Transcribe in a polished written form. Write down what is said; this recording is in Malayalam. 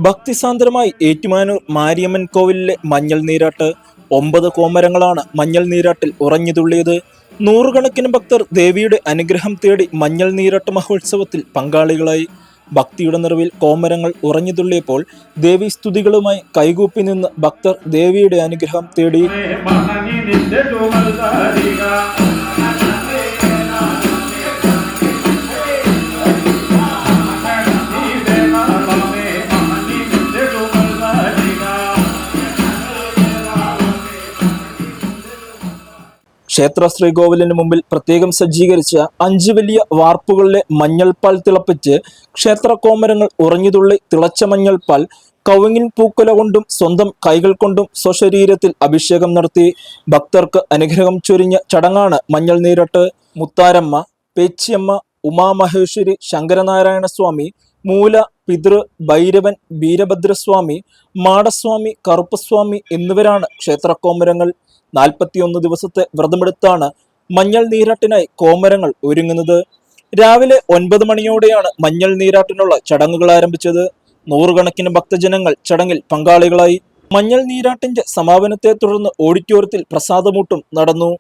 ഭക്തിസാന്ദ്രമായി ഏറ്റുമാനൂർ മാരിയമ്മൻ കോവിലിലെ മഞ്ഞൾ നീരാട്ട് 9 കോമരങ്ങളാണ് മഞ്ഞൾ നീരാട്ടിൽ ഉറഞ്ഞുതുള്ളിയത്. നൂറുകണക്കിന് ഭക്തർ ദേവിയുടെ അനുഗ്രഹം തേടി മഞ്ഞൾ നീരാട്ട് മഹോത്സവത്തിൽ പങ്കാളികളായി. ഭക്തിയുടെ നിറവിൽ കോമരങ്ങൾ ഉറഞ്ഞുതുള്ളിയപ്പോൾ ദേവി സ്തുതികളുമായി കൈകൂപ്പി നിന്ന് ഭക്തർ ദേവിയുടെ അനുഗ്രഹം തേടി. ക്ഷേത്ര ശ്രീകോവിലിന് മുമ്പിൽ പ്രത്യേകം സജ്ജീകരിച്ച 5 വലിയ വാർപ്പുകളിലെ മഞ്ഞൾപ്പാൽ തിളപ്പിച്ച് ക്ഷേത്ര കോമരങ്ങൾ ഉറഞ്ഞുതുള്ളി തിളച്ച മഞ്ഞൾപ്പാൽ കവുങ്ങിൻ പൂക്കുല കൊണ്ടും സ്വന്തം കൈകൾ കൊണ്ടും സ്വശരീരത്തിൽ അഭിഷേകം നടത്തി ഭക്തർക്ക് അനുഗ്രഹം ചൊരിഞ്ഞ ചടങ്ങാണ് മഞ്ഞൾ നീരാട്ട്. മുത്താരമ്മ, പേച്ചിയമ്മ, ഉമാമഹേശ്വരി, ശങ്കരനാരായണ സ്വാമി, മൂല, പിതൃ, ഭൈരവൻ, വീരഭദ്രസ്വാമി, മാടസ്വാമി, കറുപ്പസ്വാമി എന്നിവരാണ് ക്ഷേത്ര കോമരങ്ങൾ. 41 ദിവസത്തെ വ്രതമെടുത്താണ് മഞ്ഞൾ നീരാട്ടിനായി കോമരങ്ങൾ ഒരുങ്ങുന്നത്. രാവിലെ 9 മണിയോടെയാണ് മഞ്ഞൾ നീരാട്ടിനുള്ള ചടങ്ങുകൾ ആരംഭിച്ചത്. നൂറുകണക്കിന് ഭക്തജനങ്ങൾ ചടങ്ങിൽ പങ്കാളികളായി. മഞ്ഞൾ നീരാട്ടിന്റെ സമാപനത്തെ തുടർന്ന് ഓഡിറ്റോറിയത്തിൽ പ്രസാദമൂട്ടും നടന്നു.